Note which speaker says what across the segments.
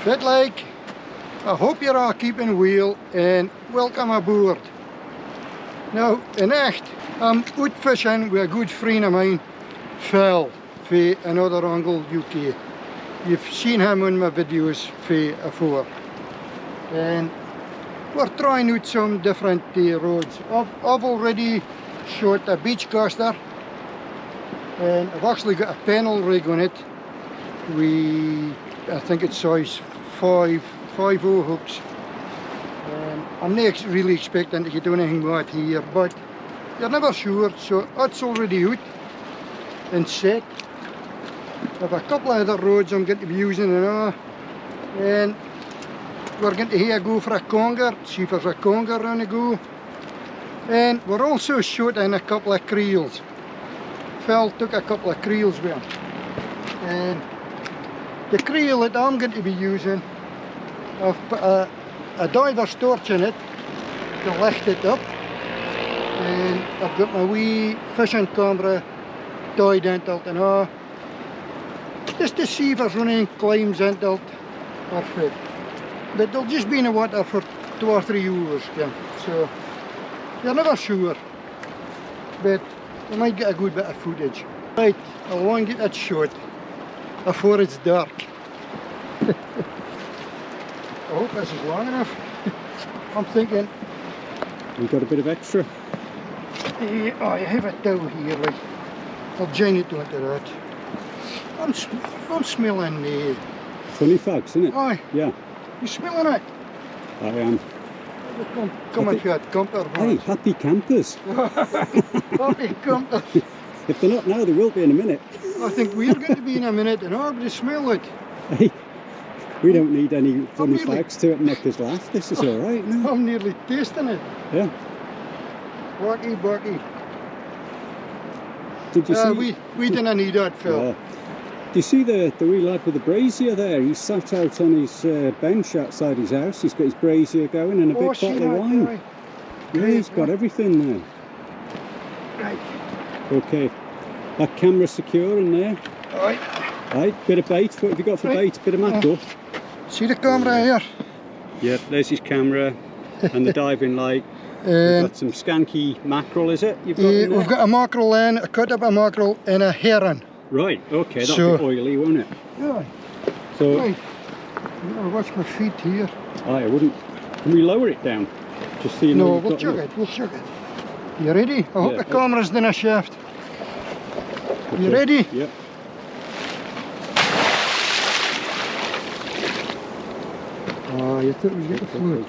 Speaker 1: Fit like, I hope you're all keeping well and welcome aboard. Nou, in echt, I'm out fishing with a good friend of mine, Phil, from Another Angle UK. You've seen him on my videos before. And we're trying out some different roads. I've already shot a beach caster, and I've actually got a panel rig on it. I think it's size 5.0 hooks. I'm not really expecting to get anything with it here, but you're never sure, so that's already out and set. I have a couple of other roads I'm going to be using now, and we're going to here go for a conger, see if there's a conger around the go. And we're also shooting a couple of creels. Phil took a couple of creels with him. And the creel that I'm going to be using, I've put a diver's torch in it to lift it up. And I've got my wee fishing camera tied into it and all, just to see if there's any climbs into it or fit. But they'll just be in the water for 2 or 3 hours, yeah. So you're never sure, but you might get a good bit of footage. Right, I want to get that shot before it's dark. I hope this is long enough. I'm thinking
Speaker 2: we've got a bit of extra.
Speaker 1: Yeah, oh, you have a towel here, like I'll join it onto that. I'm smelling
Speaker 2: funny fags, isn't it?
Speaker 1: Aye.
Speaker 2: Yeah.
Speaker 1: You smelling it? I
Speaker 2: am.
Speaker 1: Come and get camper.
Speaker 2: Hey, happy campers.
Speaker 1: Happy campers.
Speaker 2: If they're not now, they will be in a minute.
Speaker 1: I think we're going to be in a minute and I'm going to smell it.
Speaker 2: Hey, we don't need any funny fags to make us laugh. This is alright now.
Speaker 1: I'm nearly tasting it.
Speaker 2: Yeah.
Speaker 1: Bucky.
Speaker 2: Did you see?
Speaker 1: We didn't need that, Phil.
Speaker 2: Do you see the wee lad with the brazier there? He's sat out on his bench outside his house. He's got his brazier going and a big bottle of wine.
Speaker 1: Right.
Speaker 2: Yeah, he's got everything there.
Speaker 1: Right.
Speaker 2: Okay. That camera secure in there.
Speaker 1: Right.
Speaker 2: Right, bit of bait. What have you got for bait? Bit of mackerel.
Speaker 1: See the camera here?
Speaker 2: Yeah, there's his camera and the diving light. We've got some skanky mackerel, is it? You've got
Speaker 1: we've got a mackerel in, a cut up a mackerel and a herring.
Speaker 2: Right, okay, that'll be oily, won't it?
Speaker 1: Yeah.
Speaker 2: So,
Speaker 1: right. I'm going to watch my feet here.
Speaker 2: I wouldn't. Can we lower it down? Just so you know.
Speaker 1: No, we'll chuck it. You ready? I hope the camera's in a shaft. Okay. You ready?
Speaker 2: Yeah.
Speaker 1: Oh, you thought we was getting fluid.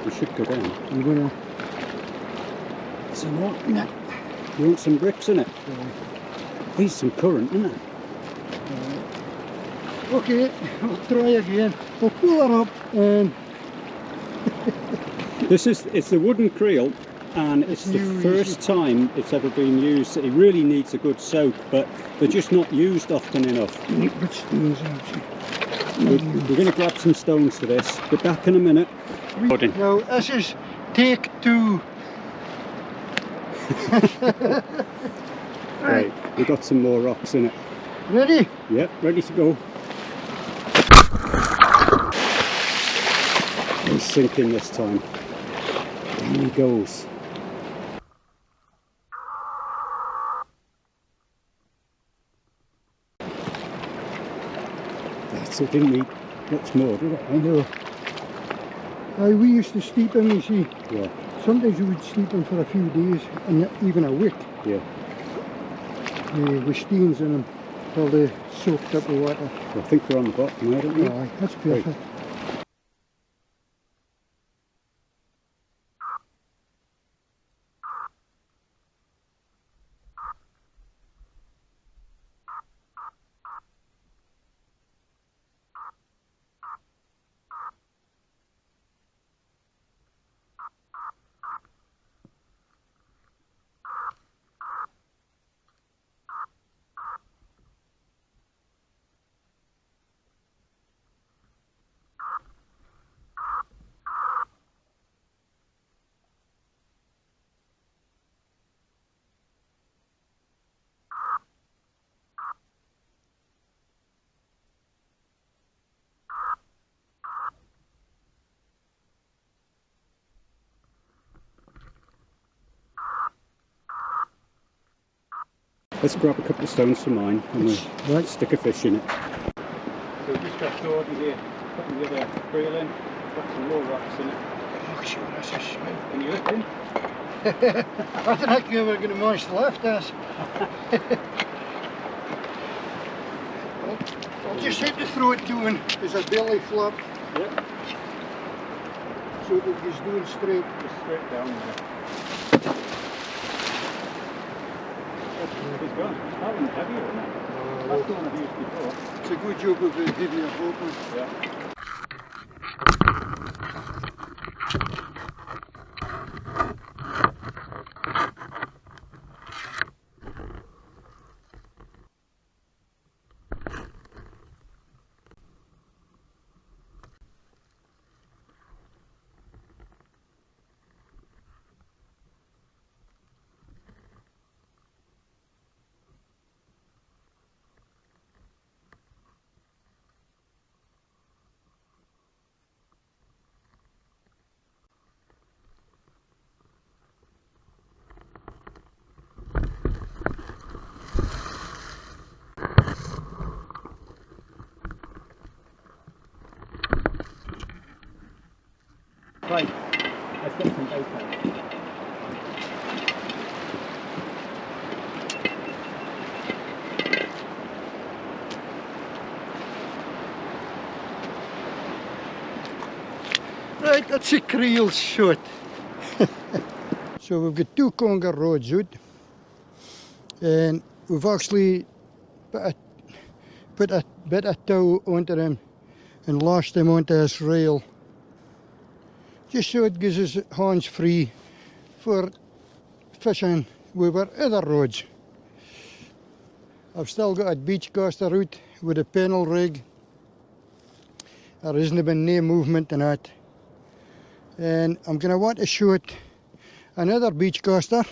Speaker 2: We should go down.
Speaker 1: I'm going to...
Speaker 2: Some what? No. You want some bricks in it? Yeah. There's some current, isn't it?
Speaker 1: Okay, I'll try again. We'll pull her up and...
Speaker 2: It's a wooden creel, and it's the first time it's ever been used. It really needs a good soak, but they're just not used often enough. We're going to grab some stones for this. Be back in a minute.
Speaker 1: Now this is take 2.
Speaker 2: Right, we've got some more rocks in it.
Speaker 1: Ready?
Speaker 2: Yep, ready to go. He's sinking this time. Down he goes. That's it, didn't need much more, did it?
Speaker 1: I know. We used to steep them, you see.
Speaker 2: Yeah.
Speaker 1: Sometimes we would steep them for a few days, and even a week.
Speaker 2: Yeah.
Speaker 1: With steams in them till they soaked up the water.
Speaker 2: I think we're on the bottom now, don't we?
Speaker 1: Aye, that's perfect. Right.
Speaker 2: Let's grab a couple of stones for mine and we'll stick a fish in it. So we just got Jordan here, putting the other creel in, got some more rocks in it.
Speaker 1: Oh, sure, that's a shame.
Speaker 2: Can you lift him?
Speaker 1: I don't think we were going to manage to lift this. I'll just have to throw it down as a belly flop.
Speaker 2: Yep.
Speaker 1: So that it's doing straight.
Speaker 2: Just straight down there. He's gone. That one's heavier, isn't it? That's the one I've used before.
Speaker 1: It's a good job of a heavier open.
Speaker 2: Yeah. Right, let's get some bait out.
Speaker 1: Right, that's a creel shot. So we've got two conger rods out, and we've actually put a bit of tow onto them and lashed them onto this rail, just so it gives us hands free for fishing with our other rods. I've still got a beach caster out with a panel rig. There hasn't been no movement in that. And I'm going to want to shoot another beach caster.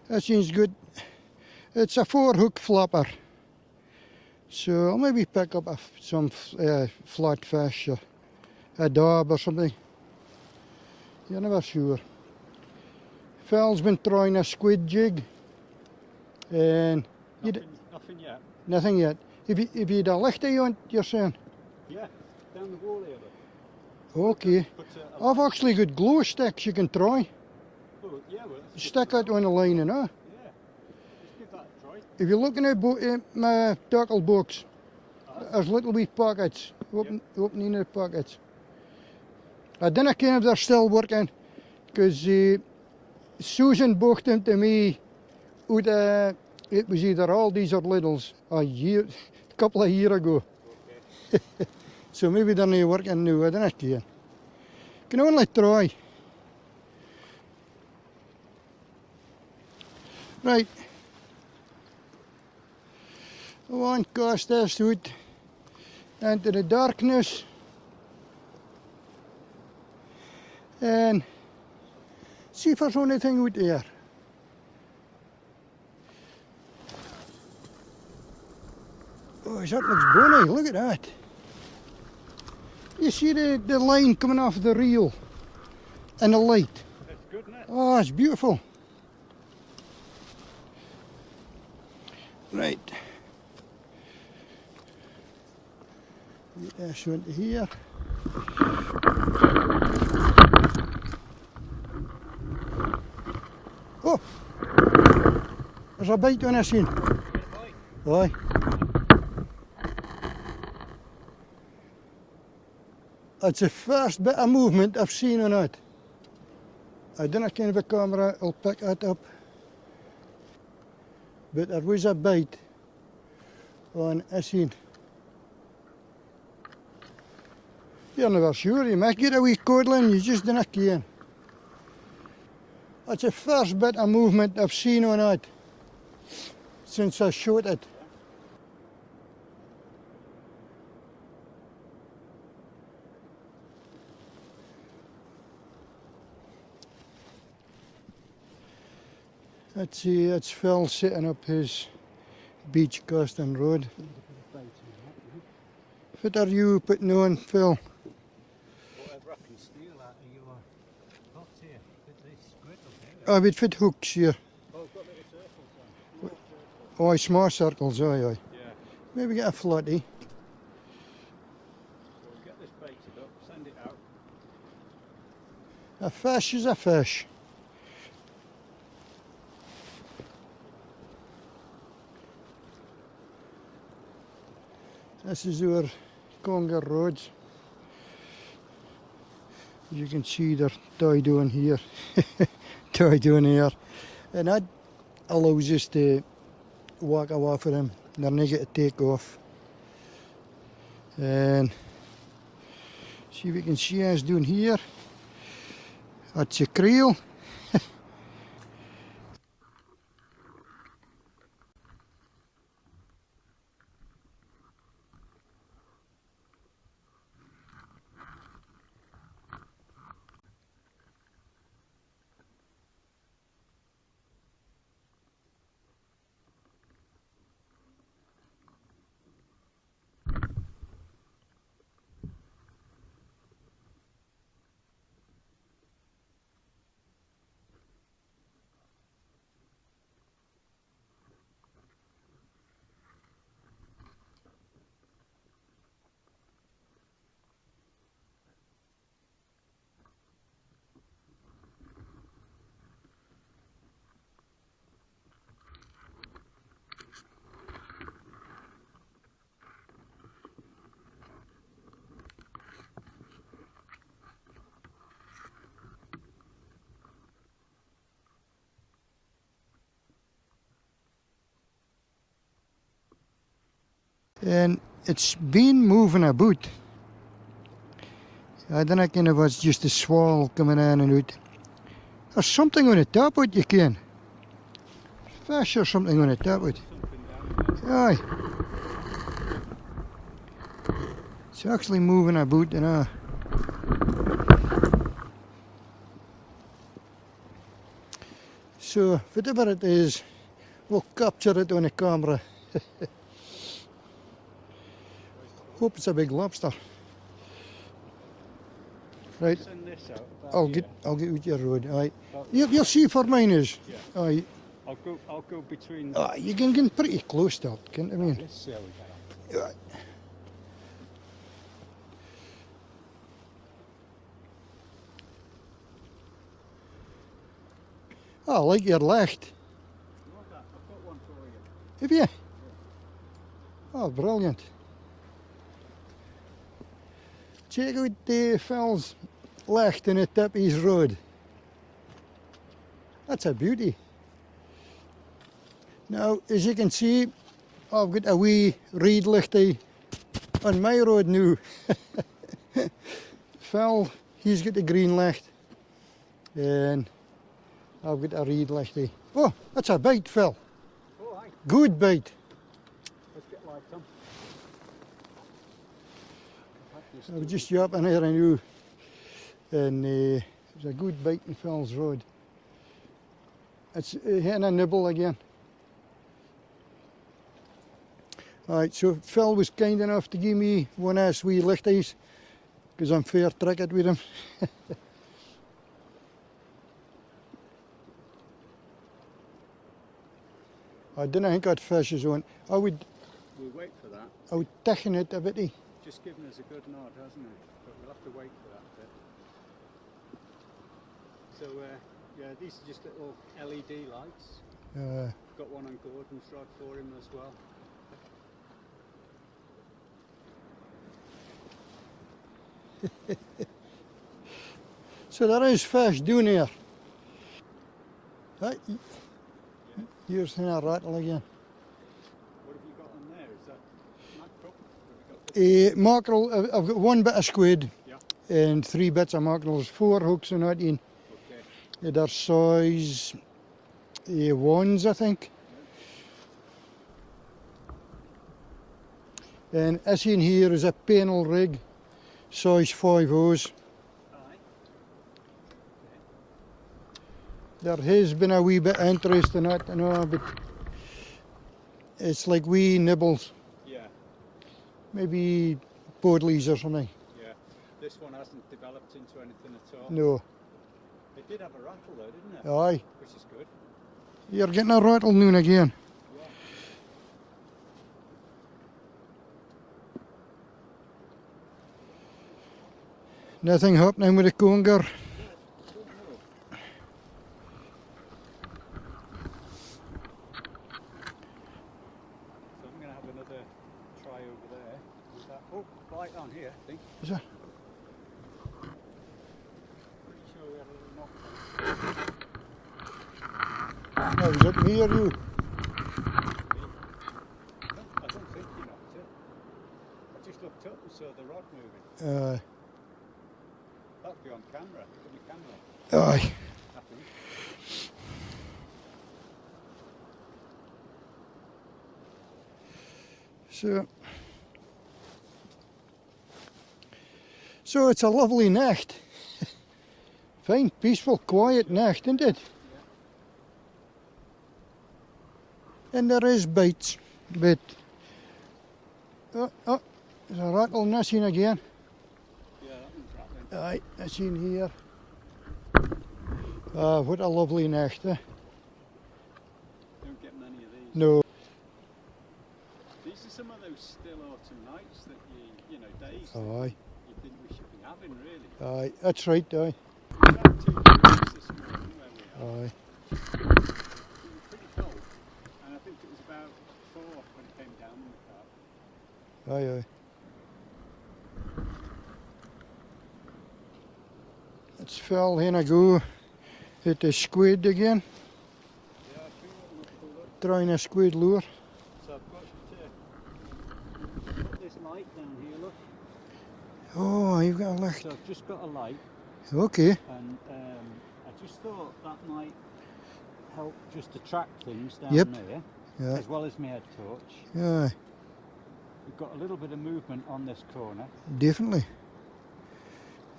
Speaker 1: That seems good. It's a 4-hook flopper. So I'll maybe pick up some flatfish or a dab or something. You're never sure. Phil's been trying a squid jig. And
Speaker 2: Nothing yet.
Speaker 1: nothing yet. If you had a lichty on, you're saying?
Speaker 2: Yeah, down the wall there.
Speaker 1: Okay. I've actually got glow sticks you can try.
Speaker 2: Oh, yeah, well,
Speaker 1: Stick it on the line and all.
Speaker 2: yeah, just give that a try.
Speaker 1: If you're looking at my tackle box, there's little wee pockets, opening the pockets. I don't know if they're still working, because Susan bought them to me out, it was either Aldi's or Lidl's a couple of years ago. Okay. So maybe they're not working now, I don't know. Can only try. Right. I want to cast this out into the darkness and see if there's anything out there. Oh, that looks bony, look at that. You see the line coming off the reel and the light.
Speaker 2: That's good, isn't it?
Speaker 1: Oh, it's beautiful. Right. Get this into here. Oh! There's a bite on this one. Aye. It's the first bit of movement I've seen on it. I don't know if the camera will pick it up. But there was a bite on this one. You're never sure, you might get a wee codling, you just don't can. That's the first bit of movement I've seen on it since I shot it. Let's see, that's Phil setting up his beach casting rod. What are you putting on, Phil?
Speaker 2: Whatever I can steal out of you.
Speaker 1: I would fit hooks here.
Speaker 2: Oh, I've got little circles then.
Speaker 1: Oh, small circles, aye, aye.
Speaker 2: Yeah.
Speaker 1: Maybe get a flatty.
Speaker 2: So we'll get this baited up, send it out.
Speaker 1: A fish is a fish. This is our conger roads. As you can see, they're tied down here, tied down here, and that allows us to walk away from them. They're not going to take off. And see if we can see us down here. That's a creel. And it's been moving about. I don't know if it's just a swell coming in and out. There's something on the top of it, you can. Fish or something on the top of it. Aye. It's actually moving about, you know. So, whatever it is, we'll capture it on the camera. Hope it's a big lobster. Right,
Speaker 2: Send this out.
Speaker 1: I'll get out your road. Aye, you'll see for mine is.
Speaker 2: Yeah.
Speaker 1: Aye,
Speaker 2: I'll go between.
Speaker 1: you can get pretty close to it, can't you? I mean,
Speaker 2: Let's see how we get on.
Speaker 1: aye. Oh, I like your licht.
Speaker 2: I've got one for you.
Speaker 1: Have you? Oh, brilliant. Check out the Phil's licht in the Tippies Road. That's a beauty. Now, as you can see, I've got a wee reed lichty on my road now. Phil, he's got the green licht, and I've got a reed lichty. Oh, that's a bite, Phil.
Speaker 2: Oh, aye.
Speaker 1: Good bite.
Speaker 2: Let's get like them.
Speaker 1: I was just yapping here, I knew, and it was a good bite in Phil's road. It's hitting a nibble again. Alright, so Phil was kind enough to give me one of his wee lichties, because I'm fair tricked with him. I didn't think I'd fish his own.
Speaker 2: We'll wait for that.
Speaker 1: I would thicken it a bit.
Speaker 2: Just given us a good nod, hasn't it? But we'll have to wait for that bit. So, yeah, these are just little LED lights. Got one on Gordon's rod for him as well.
Speaker 1: So there is fish down here. Right. Here's a rattle again.
Speaker 2: What have you got on there? Is that mackerel?
Speaker 1: Mackerel, I've got one bit of squid,
Speaker 2: Yeah.
Speaker 1: and 3 bits of mackerels, 4 hooks on that in.
Speaker 2: Okay.
Speaker 1: They're size 1s, I think. And this in here is a panel rig, size 5/0s.
Speaker 2: Aye.
Speaker 1: There has been a wee bit of interest in it, you know, but it's like wee nibbles,
Speaker 2: Yeah.
Speaker 1: maybe Bodleys or something.
Speaker 2: Yeah. This one hasn't developed into anything at all.
Speaker 1: No.
Speaker 2: It did have a rattle though, didn't it?
Speaker 1: Aye.
Speaker 2: Which is good.
Speaker 1: You're getting a rattle now and again.
Speaker 2: Yeah.
Speaker 1: Nothing happening with the conger.
Speaker 2: So I'm going to have another try over there. With that. Oh, light on here, I think.
Speaker 1: Is it?
Speaker 2: Pretty sure we had a little knock on.
Speaker 1: Oh, is it me or you?
Speaker 2: I don't think you knocked it. I just looked up and saw the rod moving. That'd be on camera. Look at the camera.
Speaker 1: Aye.
Speaker 2: I think.
Speaker 1: So it's a lovely night. Fine, peaceful, quiet night, isn't it?
Speaker 2: Yeah.
Speaker 1: And there is bites, but oh, there's a rattle missing again.
Speaker 2: Yeah, that one's rattling.
Speaker 1: Aye, that's in here. Ah, what a lovely night, eh?
Speaker 2: Don't get many of these.
Speaker 1: No.
Speaker 2: These are some of those still autumn nights that you know, days that
Speaker 1: Aye,
Speaker 2: you think we should be having, really.
Speaker 1: aye, that's right, aye.
Speaker 2: We had 2 degrees this morning where we are.
Speaker 1: Aye,
Speaker 2: It was pretty cold, and I think it was about 4 when it came down in the car.
Speaker 1: aye, aye. It's fell, in I go. Hit the squid again.
Speaker 2: Yeah, I think it looked cool.
Speaker 1: Trying a squid lure.
Speaker 2: So I've got to put this light down here, look.
Speaker 1: Oh, you've got a light.
Speaker 2: So I've just got a light,
Speaker 1: Okay.
Speaker 2: and I just thought that might help just attract things down
Speaker 1: Yep.
Speaker 2: there,
Speaker 1: Yeah,
Speaker 2: as well as my head torch.
Speaker 1: yeah,
Speaker 2: We've got a little bit of movement on this corner,
Speaker 1: definitely.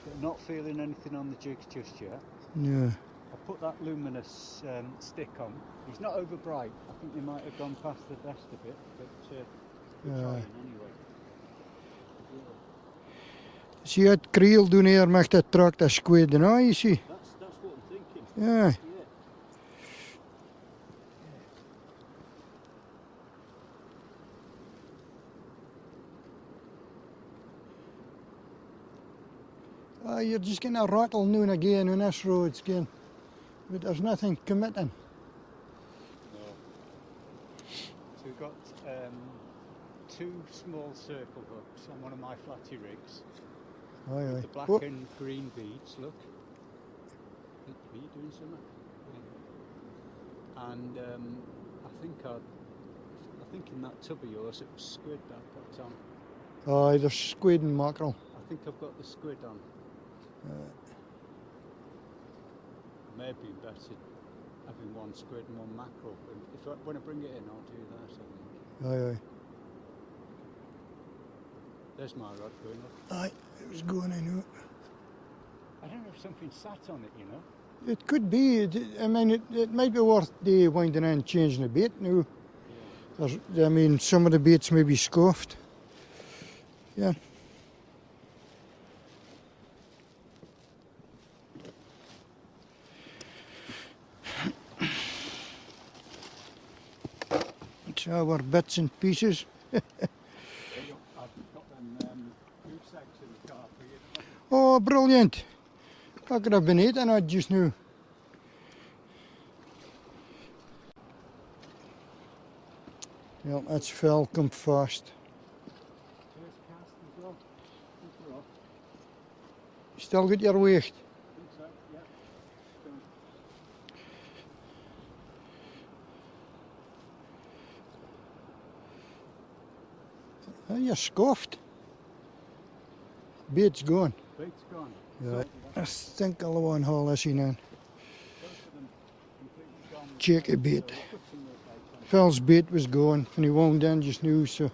Speaker 2: but not feeling anything on the jigs just yet.
Speaker 1: Yeah.
Speaker 2: I put that luminous stick on. It's not over bright. I think they might have gone past the best a bit, but we're trying anyway.
Speaker 1: See dat Creel doen hier mag dat trok dat squid en you see.
Speaker 2: That's what I'm thinking.
Speaker 1: Yeah.
Speaker 2: Yeah.
Speaker 1: You're just getting a rattle now and again on this road again. But there's nothing committing.
Speaker 2: No. So we've got 2 small circle hooks on one of my flatty rigs.
Speaker 1: Aye, aye.
Speaker 2: The black
Speaker 1: Oh,
Speaker 2: and green beads, look. Are you doing something? Yeah. And I think in that tub of yours it was squid that I put on.
Speaker 1: aye, there's squid and mackerel.
Speaker 2: I think I've got the squid on. May have been better having 1 squid and 1 mackerel. When I bring it in, I'll do that, I think.
Speaker 1: Aye, aye.
Speaker 2: There's my rod going up.
Speaker 1: Aye, it was going in.
Speaker 2: I don't know if something sat on it, you know.
Speaker 1: It could be. I mean, it might be worth the winding in and changing the bait now.
Speaker 2: Yeah.
Speaker 1: I mean, some of the baits may be scuffed. Yeah. It's our bits and pieces.
Speaker 2: I've got them food sacks in the car for you.
Speaker 1: Oh, brilliant. I could have been eating that just now. Well, that's fell, come fast.
Speaker 2: First cast as well. Think we're off.
Speaker 1: Still got your weight.
Speaker 2: Think so, yeah.
Speaker 1: Oh, you're scuffed. Bait's gone.
Speaker 2: Bait's gone.
Speaker 1: Yeah,
Speaker 2: So,
Speaker 1: I think I'll one haul this in and
Speaker 2: both of them completely gone.
Speaker 1: check a bait.
Speaker 2: So we'll put some more baits on.
Speaker 1: Phil's bait was gone and he wound in just now, so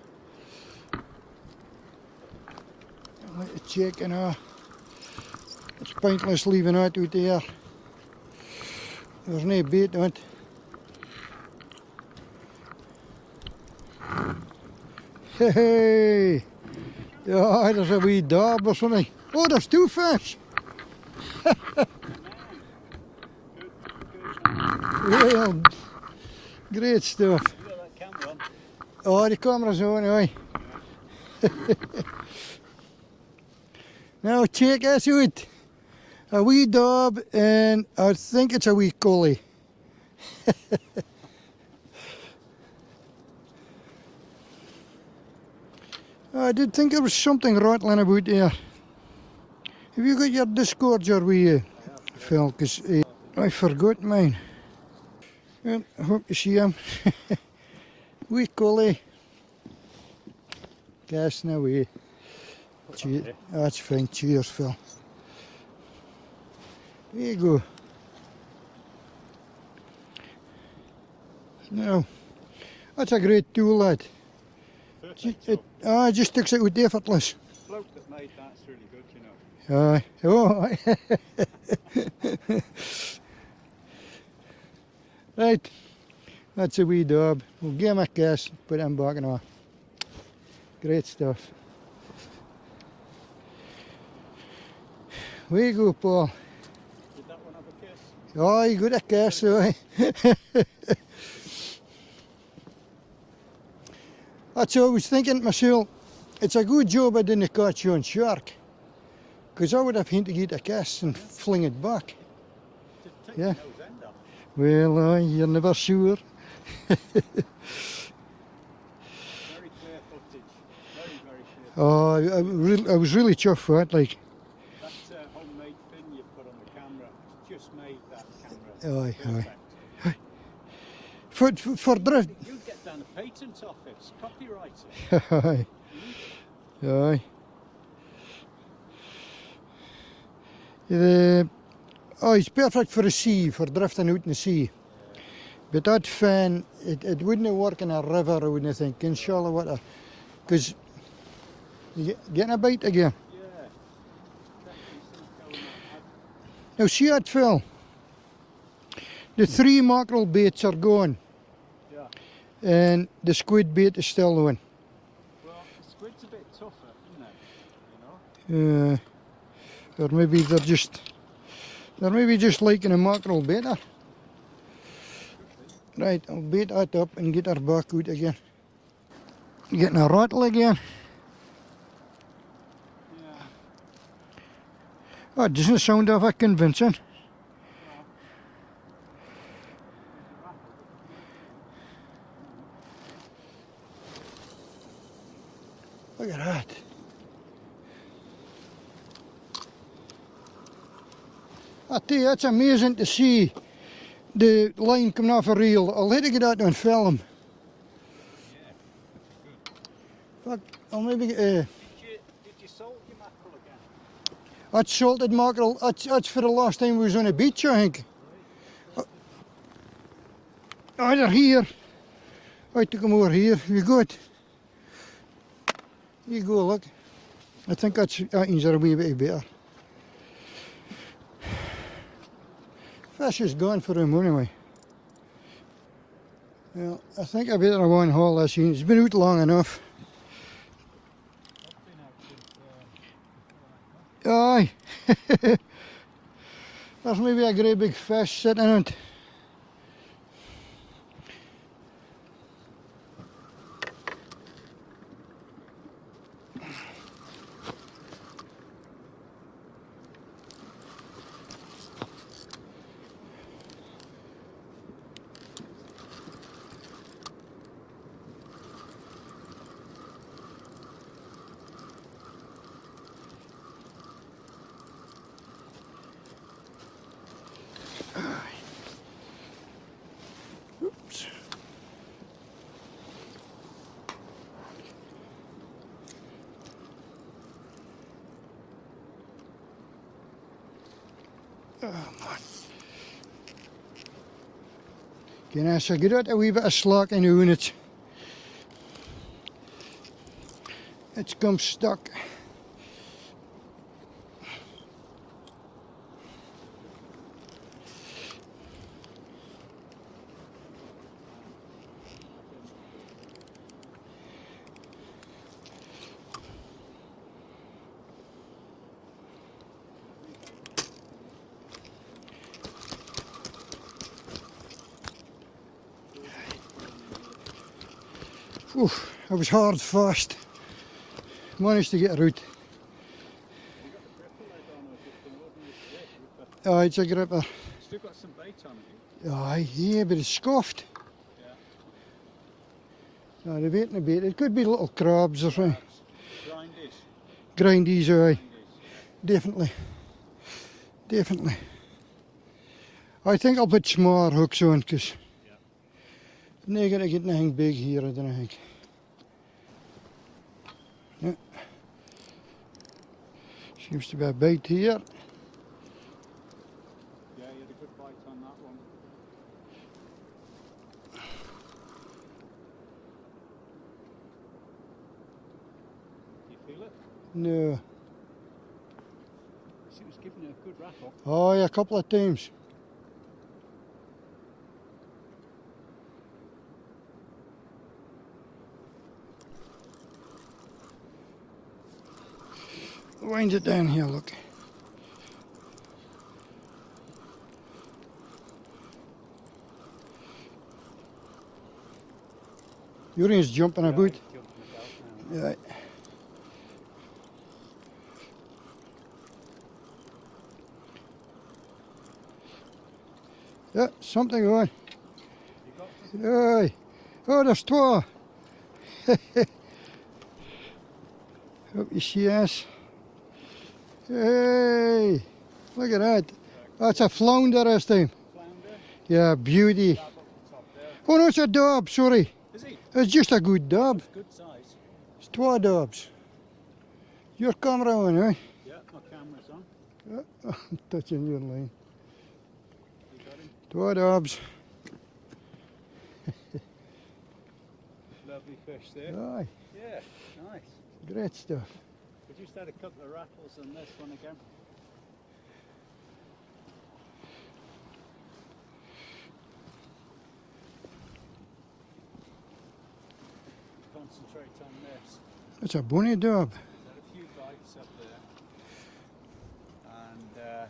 Speaker 1: I'll let it check and it's pointless leaving it out there. There's no bait on it. Hey! Yeah, there's a wee dab or something. Oh, there's 2 fish! Well, great stuff.
Speaker 2: You got that camera on?
Speaker 1: Oh, the camera's on, aye. Now check this out. A wee dab and I think it's a wee collie. I did think there was something rattling about there. Have you got your discorder with you, Phil? Because I forgot mine. Well, I hope you see him. Wee collie. Casting away. That's fine. Cheers, Phil. There you go. Now, that's a great tool, lad. It just sticks it with effortless.
Speaker 2: The bloke that made that's really good, you know.
Speaker 1: Aye. Oh, aye. Right. That's a wee dab. We'll give him a kiss, put him back in. Great stuff. Where you go, Paul?
Speaker 2: Did that one have a kiss?
Speaker 1: Oh, you got a kiss, aye. That's what I was thinking to myself. It's a good job I didn't catch you on shark. Because I would have had to get a kiss and fling it back.
Speaker 2: Take
Speaker 1: Yeah.
Speaker 2: the nose end off.
Speaker 1: Well, aye, you're never sure.
Speaker 2: Very clear footage. Very, very clear.
Speaker 1: Oh, I was really chuffed for it, like.
Speaker 2: That homemade fin you put on the camera just made that camera
Speaker 1: Aye,
Speaker 2: perfect.
Speaker 1: aye. For drift.
Speaker 2: You'd get down the patent office, copyrighted.
Speaker 1: Aye. Aye. It's perfect for the sea, for drifting out in the sea. But that fan, it wouldn't work in a river, I wouldn't think, in shallow water. Because you getting a bite again.
Speaker 2: Yeah. Definitely some going on.
Speaker 1: Now see that, Phil? The 3 mackerel baits are gone.
Speaker 2: Yeah.
Speaker 1: And the squid bait is still on.
Speaker 2: Well, the squid's a bit tougher, isn't it? You know?
Speaker 1: Or maybe they're just liking a mackerel better. Right, I'll bait that up and get her back out again. Getting a rattle again.
Speaker 2: Yeah.
Speaker 1: Oh, it doesn't sound half convincing. Look at that. I tell you, it's amazing to see the line coming off a reel. I'll have to get that on film. Fuck, I'll maybe get
Speaker 2: Did you salt your mackerel again?
Speaker 1: that's salted mackerel. That's for the last time we was on a beach, I think. Oh, they're here. I took them over here. You good? Here you go, look. I think that means they're a wee bit better. Fish is gone for him anyway. Well, I think I better go and haul this in. It's been out long enough. Aye. There's maybe a great big fish sitting on it. Oops. Oh man. Can I say, get out a wee bit of slack in the unit. It's come stuck. Oof, I was hard fast. Managed to get her out. Oh, it's a gripper.
Speaker 2: Still got some bait on it.
Speaker 1: Oh, yeah, but it's scuffed.
Speaker 2: Yeah.
Speaker 1: No, they've eaten a bit. It could be little crabs or something.
Speaker 2: Grindies.
Speaker 1: Grindies, aye.
Speaker 2: Grindies, yeah.
Speaker 1: Definitely. Definitely. I think I'll put smaller hooks on because I'm not going to get anything big here, I don't think. Yeah. Seems to be a bite here.
Speaker 2: Yeah, you had a good bite on that one. Do you feel it?
Speaker 1: No.
Speaker 2: It was giving you a good rattle.
Speaker 1: Oh, yeah, a couple of times. Wind it down here, look. Urian's jumping about. Yeah. Yeah, something on. Aye. Oh, there's two. Hope you see us. Hey, look at that. That's a flounder this time.
Speaker 2: Flounder?
Speaker 1: Yeah, beauty.
Speaker 2: Dab up the top there.
Speaker 1: Oh no, it's a dab, sorry.
Speaker 2: Is he?
Speaker 1: It's just a good dab.
Speaker 2: Good size.
Speaker 1: It's two dabs. Your camera on, eh?
Speaker 2: Yeah, my camera's on.
Speaker 1: I'm touching your line.
Speaker 2: You got him?
Speaker 1: Two dabs.
Speaker 2: Lovely fish there.
Speaker 1: Aye,
Speaker 2: Yeah, nice.
Speaker 1: great stuff.
Speaker 2: We just had a couple of rattles on this one again. Concentrate on this.
Speaker 1: It's a bunny dab.
Speaker 2: Had a few bites up there. And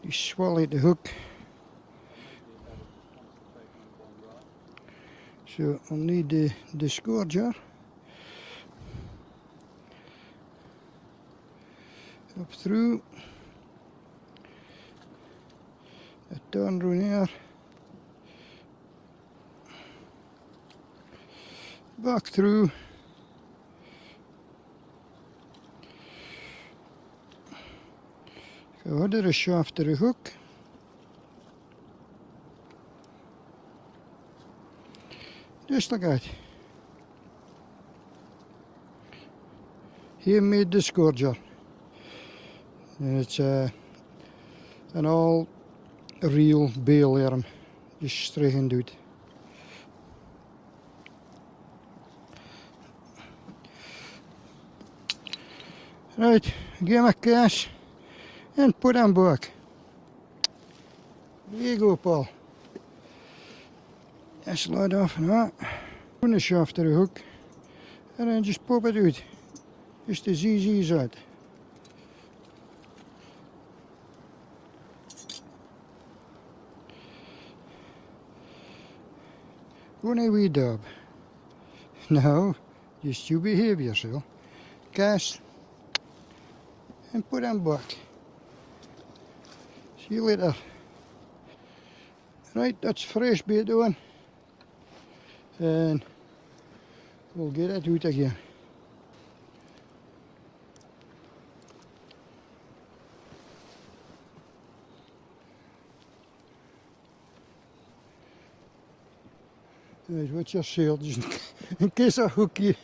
Speaker 1: You swallowed the hook.
Speaker 2: maybe better concentrate on one rod.
Speaker 1: So I'll need the disgorger. Up through. A turn round here. Back through. Go under the shaft of the hook. Just like that. Here made disgorger. And it's an all real bail arm, just straightened out. Right, give him a cast and put him back. There you go, Paul. Just slide off and that. Put the shaft of the hook and then just pop it out. Just as easy as that. Only wee dab. Now, just you behave yourself. Cast and put them back. See you later. Right, that's fresh bait on. And we'll get it out again. Right, watch your sail, just in case I hook you.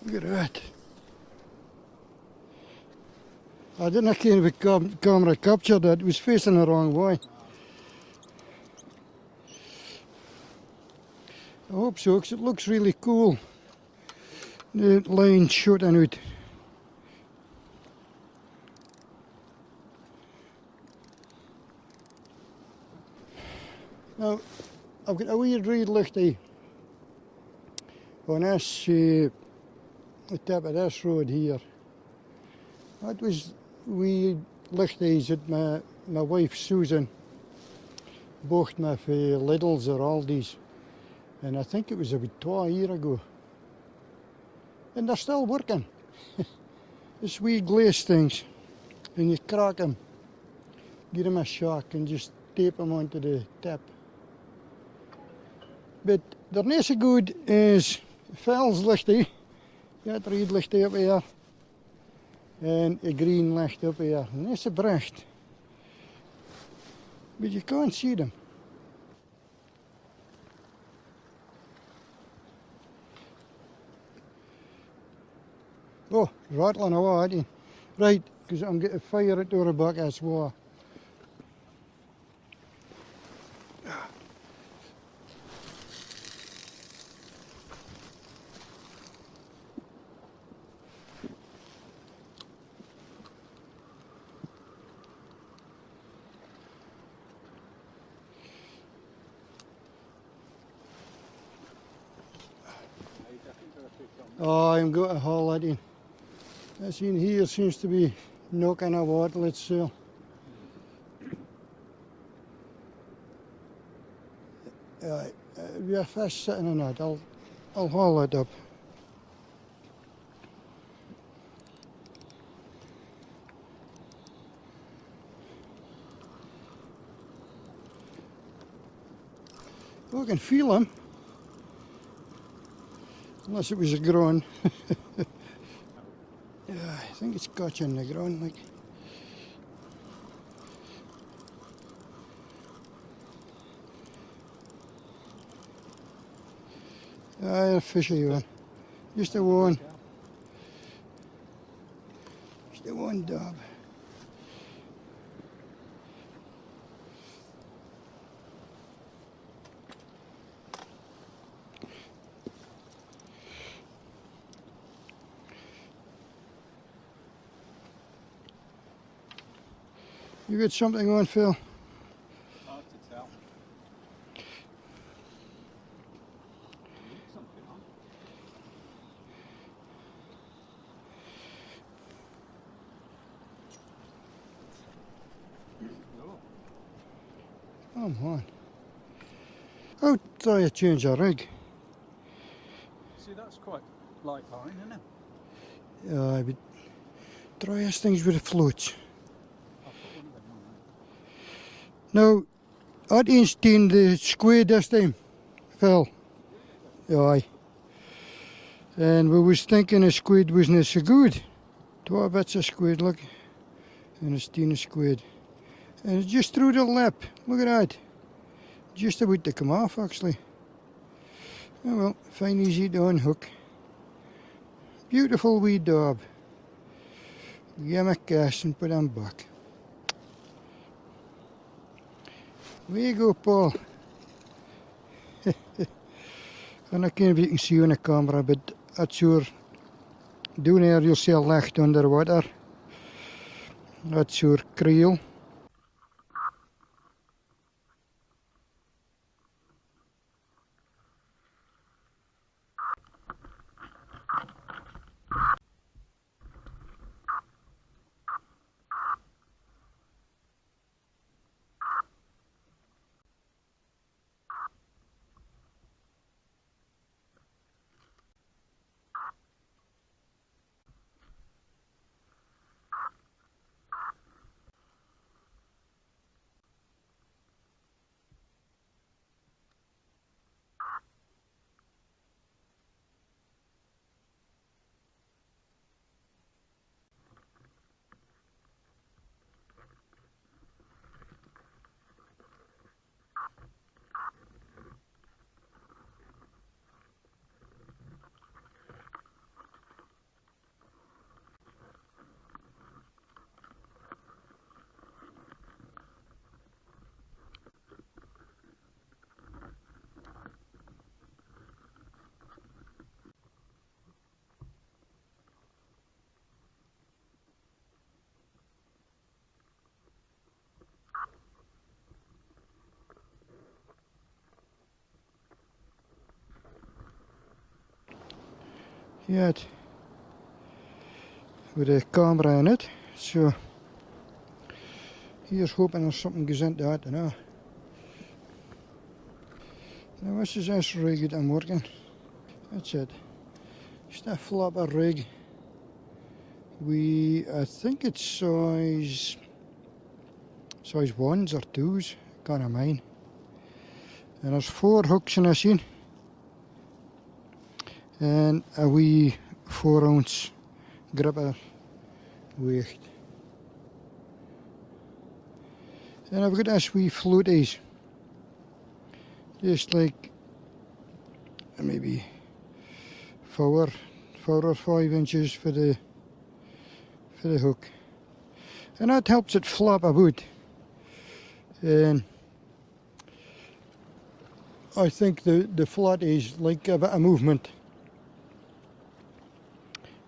Speaker 1: Look at that. I didn't think the camera captured that. It was facing the wrong way. I hope so, because it looks really cool. The line shooting out. Now, I've got a wee reed lichty on this, the tip of this road here. That was wee lichties that my wife Susan bought me for Lidl's or Aldi's, and I think it was about 2 years ago. And they're still working. It's wee glaze things, and you crack them, give them a shock, and just tape them onto the tip. But they're not so good as Fel's lichty. You got red lichty up here, and a green licht up here. Not so bright, but you can't see them. Oh, rattling away, ain't he? Right, because I'm getting fire at the back as well. Oh, I'm going to haul that in. This in here seems to be knocking about, let's see. We have fish sitting in it. I'll haul it up. Oh, I can feel him. Unless it was a groan. Yeah, I think it's caught in the ground, like. A fishy one. Just a one. Just a one dab. You got something on, Phil?
Speaker 2: Hard to tell. Something on.
Speaker 1: Come on. I'll try to change a rig.
Speaker 2: See, that's quite light line, isn't it?
Speaker 1: Yeah, but try these things with the floats. Now, I didn't stain the squid this time, Phil. Aye. And we was thinking a squid wasn't so good. 12 bits of squid, look. And a stain of squid. And it's just through the lip. Look at that. Just about to come off, actually. Oh well, fine easy to unhook. Beautiful wee daub. Give him a cast and put him back. There you go, Paul. And I can't know if you can see on the camera, but that's your, down here you'll see a licht underwater. That's your creel. Yeah, with a camera in it, so here's hoping there's something goes into that, you know. Now this is this rig that I'm working. That's it. Just a flopper rig. I think it's size 1s or 2s, can't mind. And there's 4 hooks in this in. And a wee 4-ounce gripper weight. And I've got this wee floaties. Just like maybe 4 or 5 inches for the hook. And that helps it flop about. And I think the floaties like a bit of movement.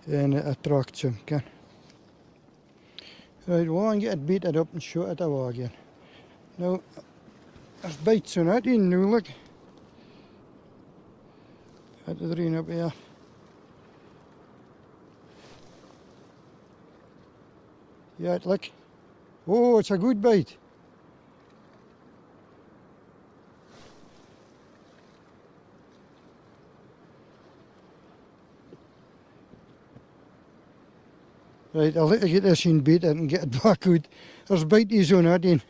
Speaker 1: And it attracts them, okay? Right, well, I get it beaten up and shut it away again. Now, there's bites on it in now, look. At the drain up here. Yeah, look. Oh, it's a good bite. Right, I'll let you get this in bait and get it back out. There's bites on that in.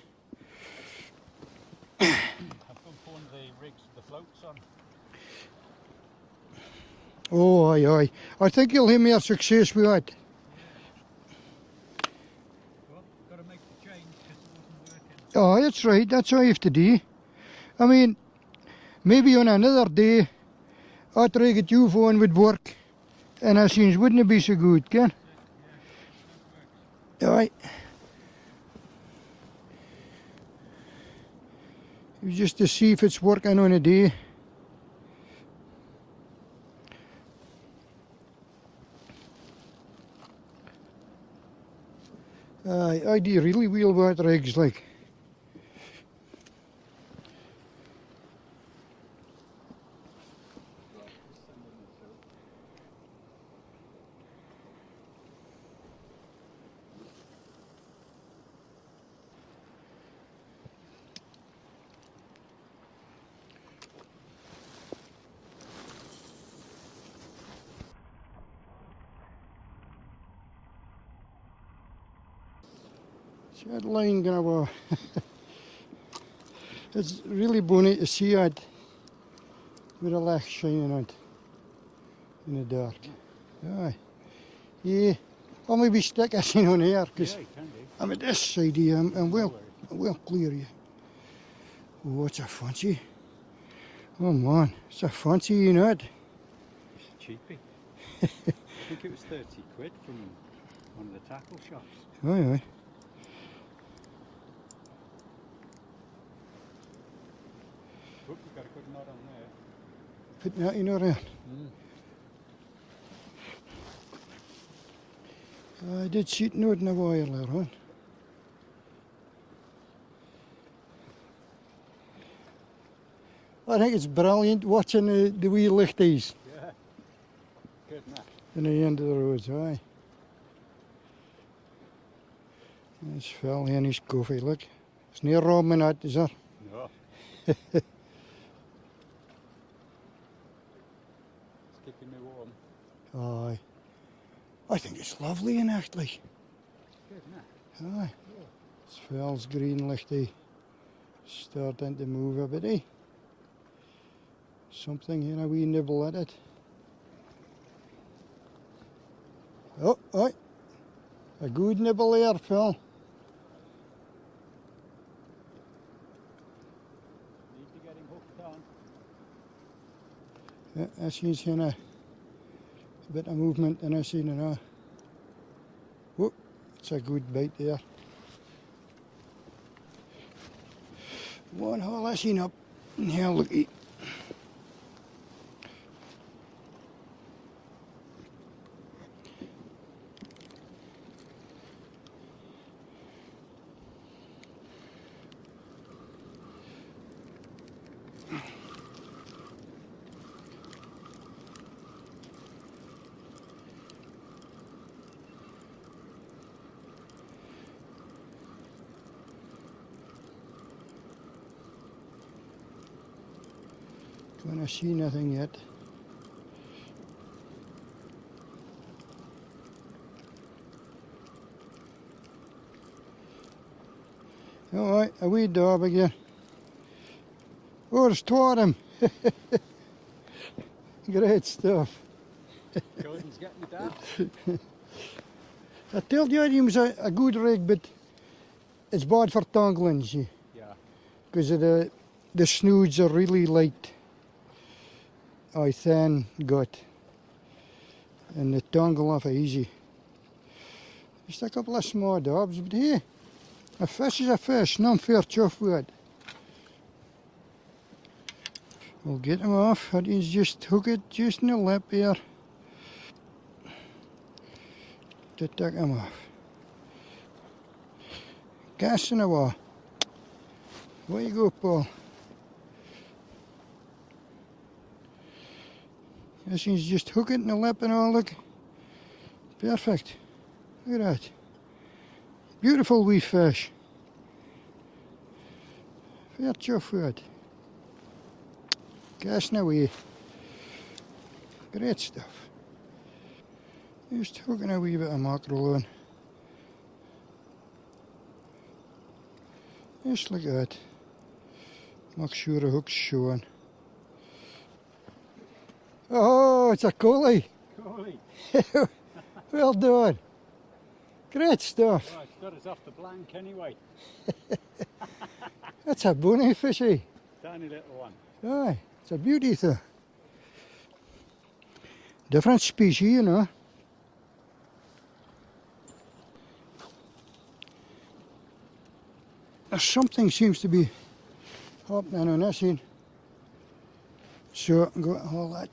Speaker 2: I've got one of the rigs the floats on.
Speaker 1: Oh, aye. I think you'll have more success with that.
Speaker 2: Well, got to make the change because it wasn't working.
Speaker 1: Oh, that's right. That's all you have to do. I mean, maybe on another day, that rig that you've on would work. And I seems wouldn't it be so good, Ken? Aye. Just to see if it's working on a day. Aye, I do really wheel about rigs like. See that line gonna it's really bonny to see it with the light shining on it in the dark. Aye. Yeah. I'll maybe stick this in on here because I'm at this side here. I'm well clear here. Oh, it's a fancy. Oh man, it's a fancy, you know it.
Speaker 2: It's cheapy. I think it was 30 quid from one of the tackle shops.
Speaker 1: Aye.
Speaker 2: Oh, we've got a good knot on there.
Speaker 1: Putting that in around. I did see it in a while there on. I think it's brilliant watching the wee lichties.
Speaker 2: Yeah, good enough.
Speaker 1: In the end of the roads, aye. There's Phil and his coffee, look. It's near Robin out, is there?
Speaker 2: No. It's keeping me warm.
Speaker 1: Aye. I think it's lovely in act, like.
Speaker 2: Good enough.
Speaker 1: Aye. It's Phil's green lichty starting to move a bit, eh? Something, you know, we nibble at it. Oh, aye. A good nibble there, Phil.
Speaker 2: Need to get him hooked on.
Speaker 1: Yeah, that's he's in a bit of movement and I seen it now. Oh, it's a good bite there. One haul I seen up and here looky. Can't see nothing yet. Alright, a wee daub again. Oh, there's two of them. Great stuff.
Speaker 2: Jordan's getting the dab.
Speaker 1: I told you he was a good rig, but it's bad for tangling, see.
Speaker 2: Yeah.
Speaker 1: Because the snoods are really light. I thin gut. And they tangle off easy. Just a couple of small daubs, but hey, a fish is a fish, no fair chuff with. We'll get him off. That is just hook it just in the lip here to take him off. Gas in the wall. Where you go, Paul? This is just hook it in the lip and all, look. Perfect. Look at that. Beautiful wee fish. Fair chuff with it. Casting away. Great stuff. Just hooking a wee bit of mackerel on. Just like that. Make sure the hook's showing. Oh, it's a collie.
Speaker 2: Collie.
Speaker 1: Well done. Great stuff.
Speaker 2: Oh, it's got us off the blank anyway.
Speaker 1: That's a bonny fishy.
Speaker 2: Tiny little one.
Speaker 1: Aye, it's a beauty though. Different species, you know. Something seems to be happening on this end. So I'm going to hold that.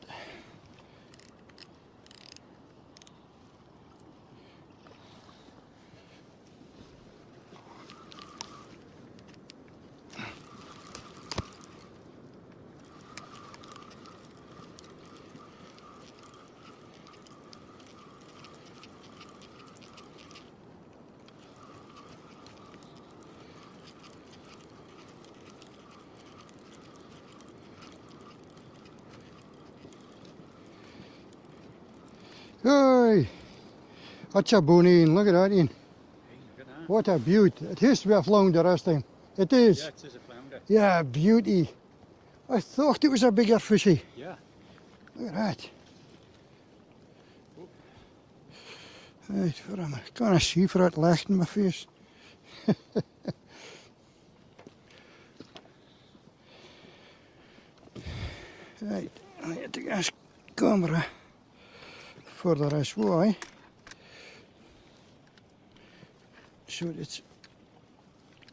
Speaker 1: Hey, that's a bonny one. Look at that one. What a beaut. It used to be a flounder last time. It is.
Speaker 2: Yeah, it is a flounder.
Speaker 1: Yeah, beauty. I thought it was a bigger fishy.
Speaker 2: Yeah.
Speaker 1: Look at that. Right, for I'm gonna see for that licht in my face. Right, I get the gas camera further as why. So that it's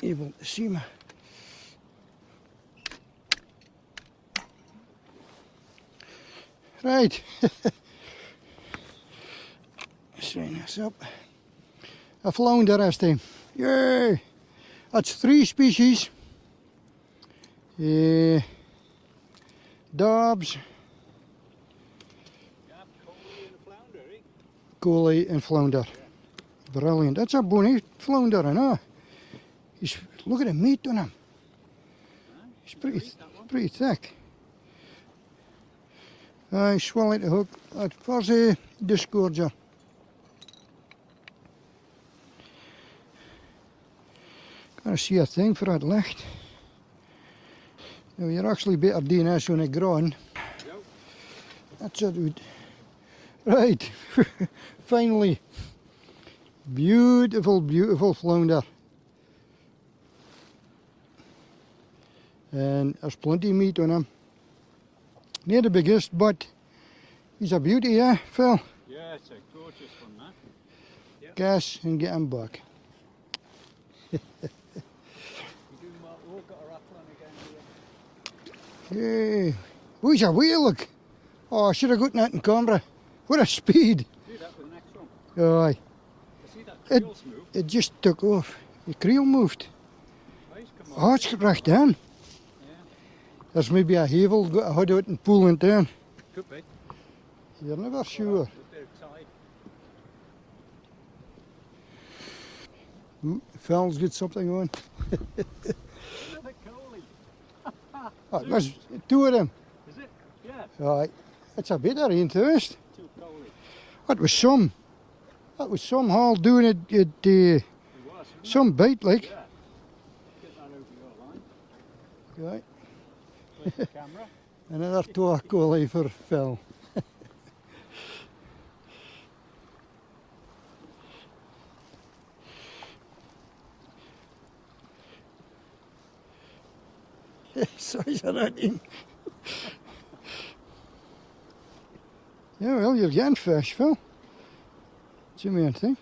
Speaker 1: able to see me. Right. Sign this up. A flounder this time. Yay! That's 3 species. Dobs, collie and flounder. Brilliant. That's a bonny flounder, I know. Look at the meat on him. He's pretty thick. I swallowed the hook. Where's the disgorger? Gotta see a thing for that licht. Now you're actually better doing this on the ground. Yep. That's it, dude. Right, finally. Beautiful, beautiful flounder. And there's plenty of meat on him. Not the biggest, but he's a beauty, yeah, Phil?
Speaker 2: Yeah, it's a gorgeous one, man. Yep.
Speaker 1: Gas and get him back. Yeah. Oh, he's a whale, look. Oh, I should have gotten that in camera. What a speed.
Speaker 2: Do that with the next one.
Speaker 1: Aye.
Speaker 2: See that creel's moved?
Speaker 1: It just took off. The creel moved.
Speaker 2: Come
Speaker 1: Oh, it's got right down.
Speaker 2: Yeah.
Speaker 1: There's maybe a havel got a hood out and pulling it down.
Speaker 2: Could be.
Speaker 1: You're never sure. Ooh, Phil's got something on.
Speaker 2: Another collie.
Speaker 1: Oh, there's 2 of them.
Speaker 2: Is it? Yeah.
Speaker 1: Right. It's a bit ain't it?
Speaker 2: Too cold.
Speaker 1: That was some haul doing it,
Speaker 2: It was.
Speaker 1: some bait like.
Speaker 2: Yeah. Get that over your line.
Speaker 1: Right.
Speaker 2: Where's the camera?
Speaker 1: Another talk goalie for Phil. Size of that thing. Yeah, well, you're getting fish, Phil. It's the main thing.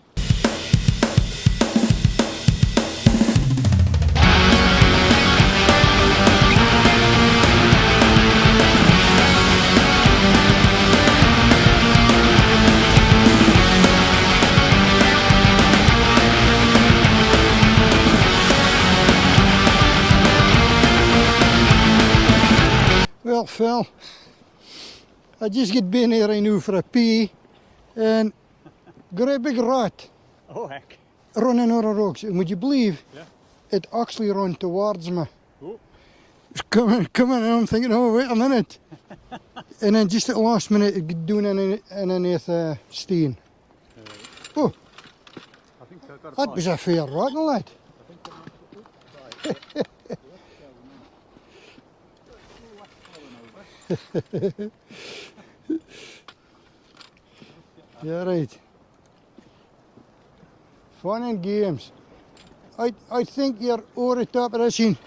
Speaker 1: Well, Phil, I just get been here I knew for a pee and got a big rat
Speaker 2: Oh heck.
Speaker 1: running over the rocks. And would you believe
Speaker 2: Yeah.
Speaker 1: it actually ran towards me?
Speaker 2: Oh.
Speaker 1: It's coming, and I'm thinking, oh, wait a minute. And then just at the last minute, it doing an underneath steen. Oh,
Speaker 2: I think I got a
Speaker 1: that was a fair rattle, lad. Yeah, right. Fun and games. I think you're over the top of this scene.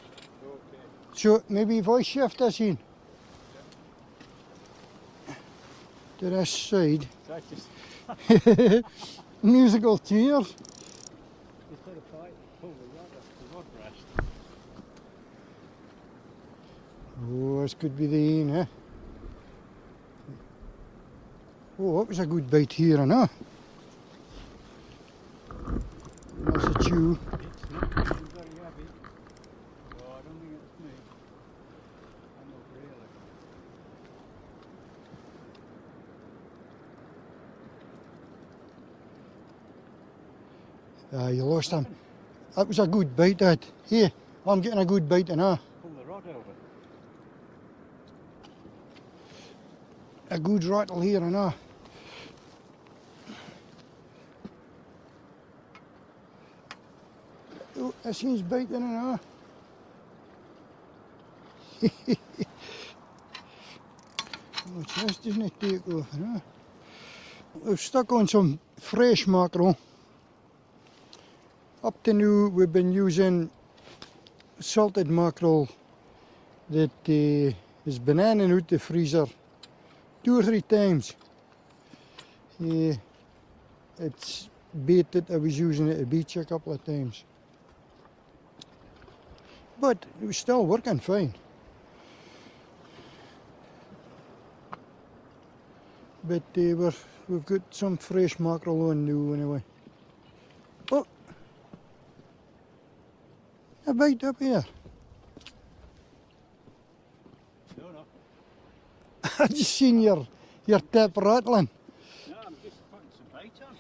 Speaker 2: Okay.
Speaker 1: So maybe if I shift this in to this side,
Speaker 2: So I just
Speaker 1: musical chairs.
Speaker 2: instead of fight, pull the rod rest.
Speaker 1: Oh, this could be the end, eh? Oh, that was a good bite here, and that's a chew.
Speaker 2: It's not very heavy. Oh, I don't think it's me. I'm not really.
Speaker 1: You lost him. That was a good bite, that. Here, I'm getting a good bite, and
Speaker 2: Pull the rod over.
Speaker 1: a good rattle here, and Oh, I see he's biting, and Watch this, doesn't it take off, We've stuck on some fresh mackerel. Up to now, we've been using salted mackerel that has been in and out the freezer 2 or 3 times. It's bait that I was using at the beach a couple of times. But it was still working fine. But we've got some fresh mackerel on now anyway. Oh! A bite up here.
Speaker 2: No.
Speaker 1: I just seen your tip rattling.
Speaker 2: No, I'm just putting some bait on.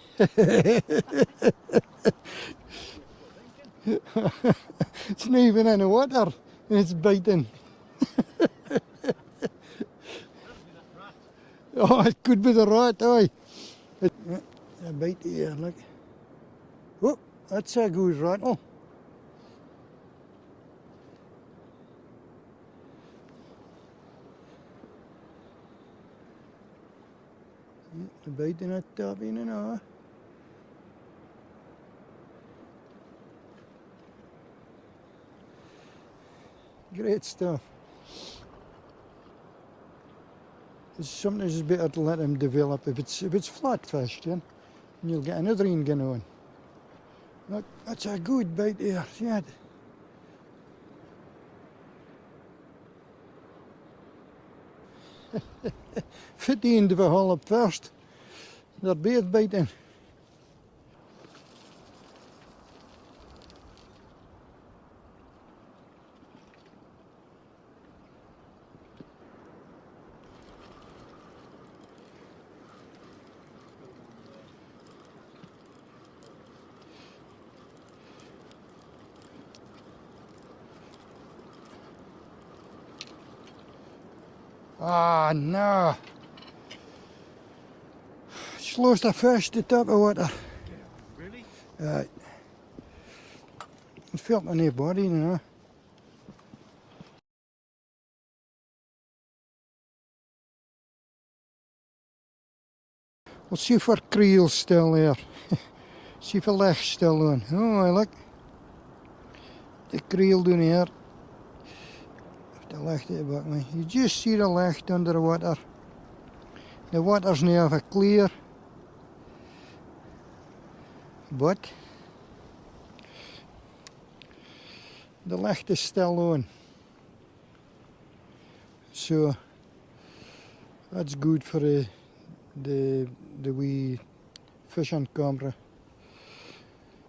Speaker 1: It's not even in the water and it's biting. Oh, it could be the rat, aye. A bite here, look. Oh, that's a good rattle. A bite in that top in and out. Great stuff. Sometimes it's better to let them develop. If it's flatfish, then you'll get another one going on. Look, that's a good bite there, yeah. Fit the end of a haul up first. They're both biting. Ah, no. Just lost a fish to top of water.
Speaker 2: Really?
Speaker 1: It felt on their body, you know. We'll see if our creel's still there. See if the lyke's still on. Oh, look. The creel down here. The lyke at the back, man. You just see the lyke under the water. The water's now half clear. But the lyke is still on. So that's good for the wee fishing camera.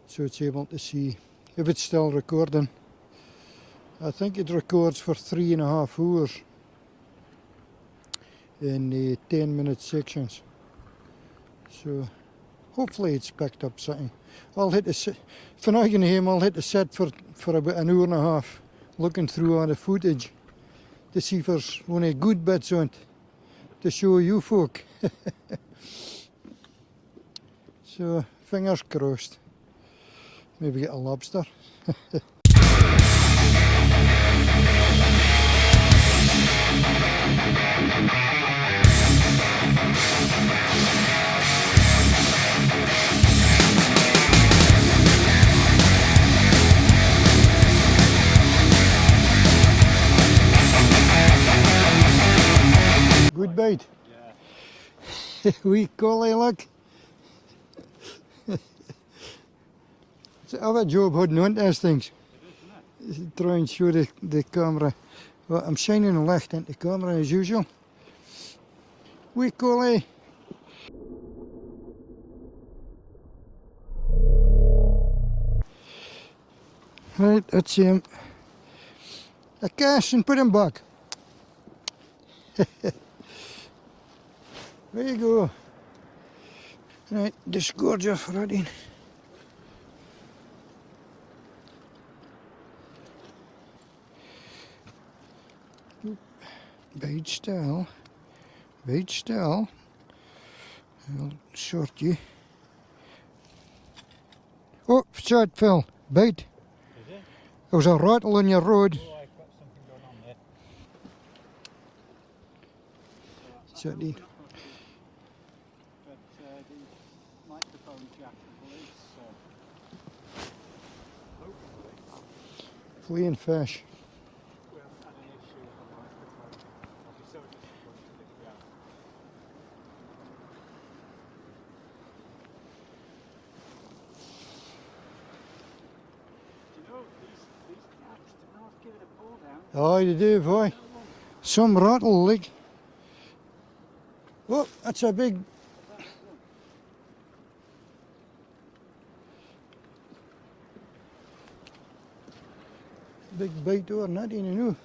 Speaker 1: So it's able to see if it's still recording. I think it records for 3.5 hours in 10-minute sections. So hopefully it's picked up something. I'll hit the for now I'll hit the set for about 1.5 hours looking through all the footage to see if there's any good bits on it to show you folk. So fingers crossed. Maybe get a lobster. Good bait. Yeah. Wee collie, look. It's a other job holding on to these things. It is, try and show the camera. Well, I'm shining a light into the camera as usual. Wee collie. Right, that's him. A cast and put him back. There you go. Right, disgorge off already. Bait still. Bait still. I'll short you. Oh, shot Phil. Bait.
Speaker 2: Is it?
Speaker 1: There was a rattle on your road.
Speaker 2: Oh, I've got something going on there.
Speaker 1: Shot in.
Speaker 2: But the microphone jack is hopefully
Speaker 1: Fleeing fish.
Speaker 2: we haven't had an issue with the microphone. I'll be so disappointed if we have. Do you know, these jacks do not give it a pull down.
Speaker 1: Oh, you do, boy. Some rattle, like. Oh, that's a big. Big bite or not, you know.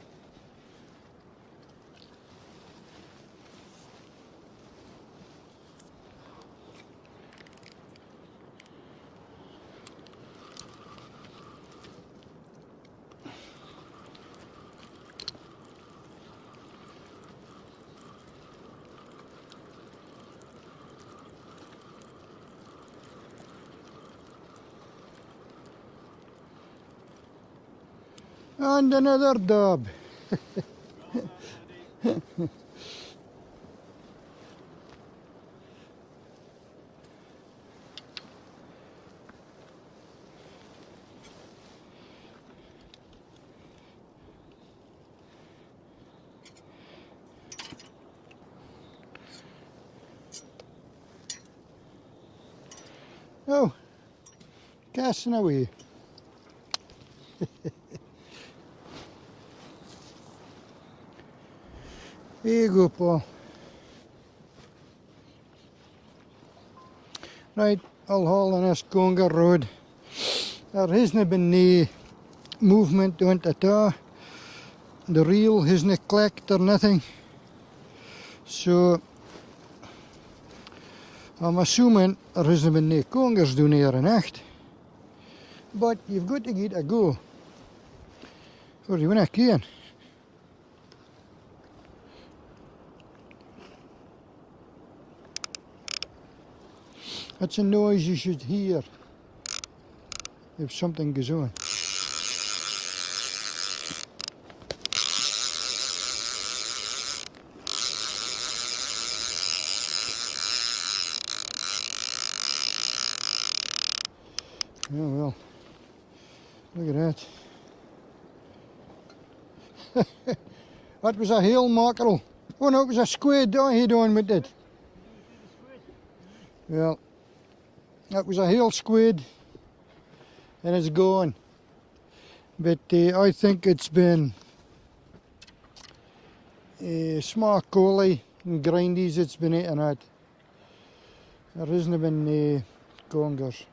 Speaker 1: And another dub. Oh, casting away. There you go, Paul. Right, I'll haul on this Conga road. There hasn't been any movement on it at all. The reel hasn't clicked or nothing. So I'm assuming there hasn't been any Congers down here in echt. But you've got to get a go. Or you want to can. That's a noise you should hear if something goes on. Oh well, look at that. That was a hail mackerel. Oh no, it was a squid I had on with it. Well, that was a hail squid and it's gone. But I think it's been smart collie and grindies it's been eating at. There hasn't been congers.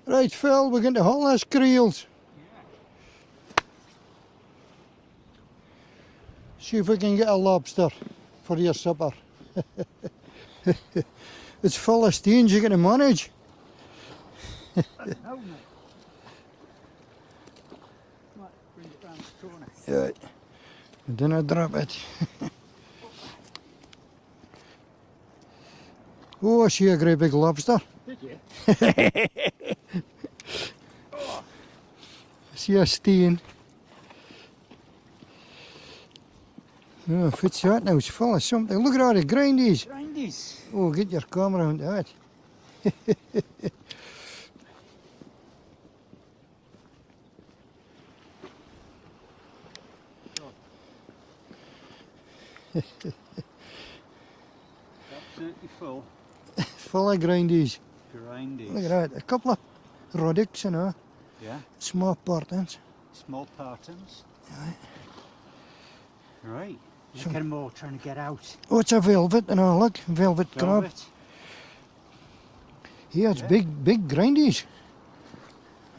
Speaker 1: Right, Phil, we're going to haul those creels. See if we can get a lobster for your supper. It's full of stains you're going to manage. Right, then I drop it. Oh, I see a great big lobster.
Speaker 2: Did you?
Speaker 1: I see a stain. Oh, if it's that now, it's full of something. Look at all the grindies.
Speaker 2: Grindies.
Speaker 1: Oh, get your camera on that.
Speaker 2: Absolutely full.
Speaker 1: Full of grindies.
Speaker 2: Grindies.
Speaker 1: Look at that. A couple of rodicks, you know.
Speaker 2: Yeah.
Speaker 1: Small partings.
Speaker 2: Small partings.
Speaker 1: Right.
Speaker 2: Right. Look at them all trying to get out.
Speaker 1: Oh, it's a velvet, and oh, look, velvet crab.
Speaker 2: Velvet.
Speaker 1: Yeah, it's big grindies.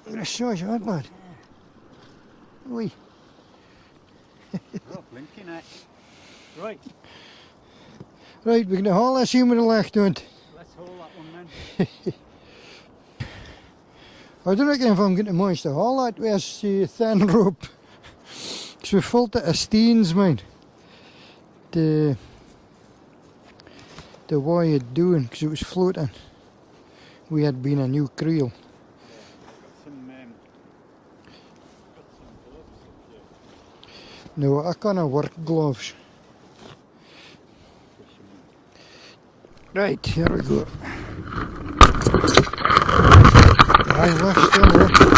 Speaker 1: Look at the size of that, lad. Oi.
Speaker 2: Oh, blinking at. Right.
Speaker 1: Right, we're going to haul this in with the left hand.
Speaker 2: Let's haul that one then.
Speaker 1: I don't reckon if I'm going to manage to haul that with a thin rope. Because we felt it of stains, man. The way it's doing, because it was floating. We had been a new creel.
Speaker 2: Got some gloves.
Speaker 1: No, I can't work gloves. Right, here we go. I we're still working.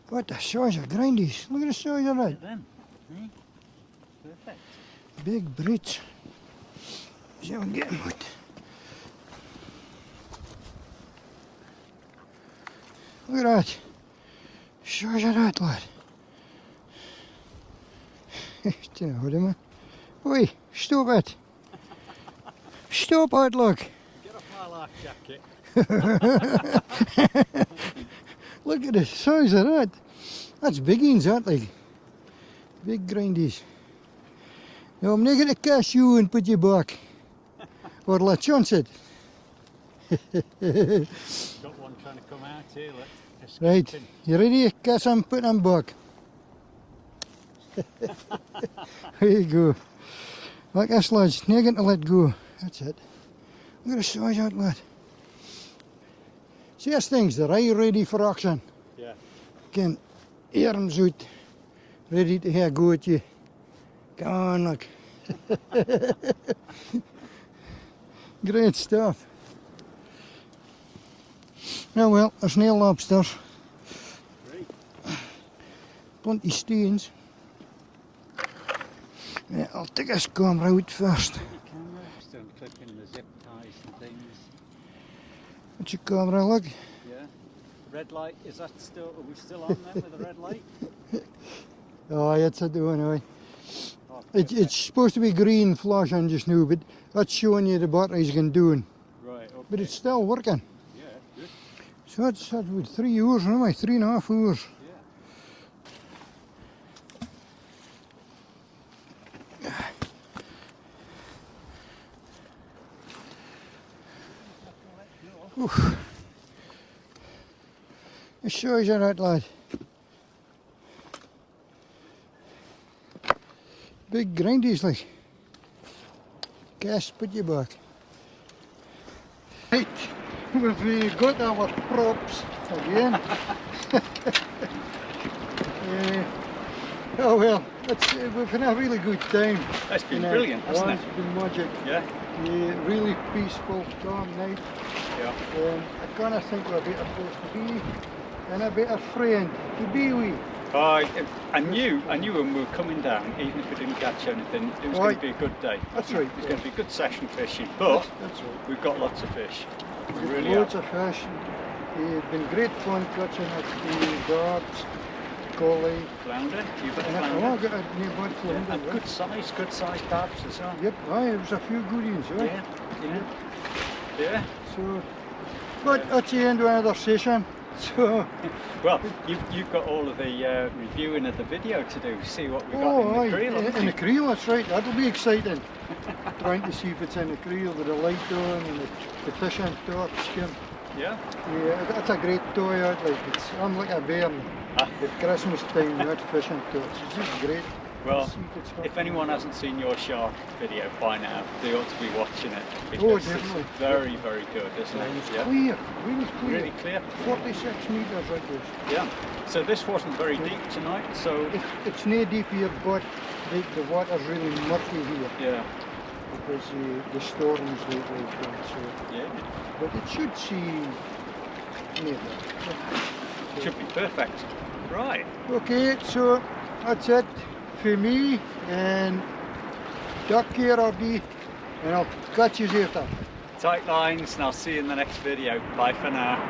Speaker 1: What the size of grindies? Look at the size of that.
Speaker 2: Them. Perfect.
Speaker 1: Big brits. See if I can get them out. Look at that. Size of that, lad. Do you know what I mean? Oi, stop it. Stop it, look.
Speaker 2: Get off my life jacket.
Speaker 1: Look at the size of that. That's biggies, that, like. Big grindies. Now I'm not going to catch you and put you back. Or let's chance it.
Speaker 2: Got one trying to come out here. Let's
Speaker 1: Right, you ready? Catch him, put him back. There you go. Like this, lads. Not going to let go. That's it. Look at the size of that, lad. See, these things, they're right ready for action.
Speaker 2: Yeah.
Speaker 1: Can arms out, ready to have a go at you. Come on, look. Great stuff. Now, well, there's no lobsters.
Speaker 2: Great.
Speaker 1: Plenty stains. Yeah, I'll take this camera out first.
Speaker 2: Your camera, still clipping the zip ties and things.
Speaker 1: What's your camera, look?
Speaker 2: Yeah. Red light, is that still, are we still on then with the red light?
Speaker 1: Oh, that's a doing, aye.
Speaker 2: Oh,
Speaker 1: It's supposed to be green flashing just now, but that's showing you the battery's going doing.
Speaker 2: right, okay.
Speaker 1: But it's still working.
Speaker 2: Yeah, good.
Speaker 1: So that's about 3 hours, anyway, 3.5 hours.
Speaker 2: Yeah.
Speaker 1: Oof. You sure you're right, lad? Big grindies like. Gas, put you back. Right, we've got our props again. Oh well, we've had a really good time.
Speaker 2: It's been brilliant, hasn't it?
Speaker 1: It's been magic.
Speaker 2: Yeah.
Speaker 1: Really peaceful, calm night.
Speaker 2: Yeah.
Speaker 1: I kind of think we're a better place to be and a better friend to be with.
Speaker 2: I knew when we were coming down, even if we didn't catch anything, it was going to be a good day.
Speaker 1: That's right.
Speaker 2: It was going to be a good session fishing, but
Speaker 1: that's right.
Speaker 2: We've got lots of fish. We really
Speaker 1: Loads
Speaker 2: have.
Speaker 1: of fish. It's been great fun catching it. Garbs, collie.
Speaker 2: Flounder, you've got
Speaker 1: And
Speaker 2: flounder.
Speaker 1: I've got a neighbour flounder.
Speaker 2: And good size dabs as well.
Speaker 1: Yep, it was a few goodies.
Speaker 2: Yeah.
Speaker 1: So, but that's the end of another session. So,
Speaker 2: well, you've got all of the reviewing of the video to do. See what we got in the creel.
Speaker 1: In the creel, that's right. That'll be exciting. Trying to see if it's in the creel with the light on and the fishing torch skin.
Speaker 2: Yeah.
Speaker 1: Yeah, that's a great toy. I'm like a bear at Christmas time. That fishing torch. It's just great.
Speaker 2: Well, if anyone hasn't seen your shark video by now, they ought to be watching it. Because
Speaker 1: Definitely.
Speaker 2: It's very, very good, isn't it?
Speaker 1: It's clear, really clear.
Speaker 2: Really clear.
Speaker 1: 46 metres like this.
Speaker 2: Yeah. So this wasn't very deep tonight, so...
Speaker 1: It's no deep here, but the water's really murky here.
Speaker 2: Yeah.
Speaker 1: Because the storms lately have gone, so...
Speaker 2: Yeah.
Speaker 1: But it should see...
Speaker 2: It should be perfect. Right.
Speaker 1: Okay, so that's it for me, and take care, RD, and I'll catch you later.
Speaker 2: Tight lines, and I'll see you in the next video. Bye for now.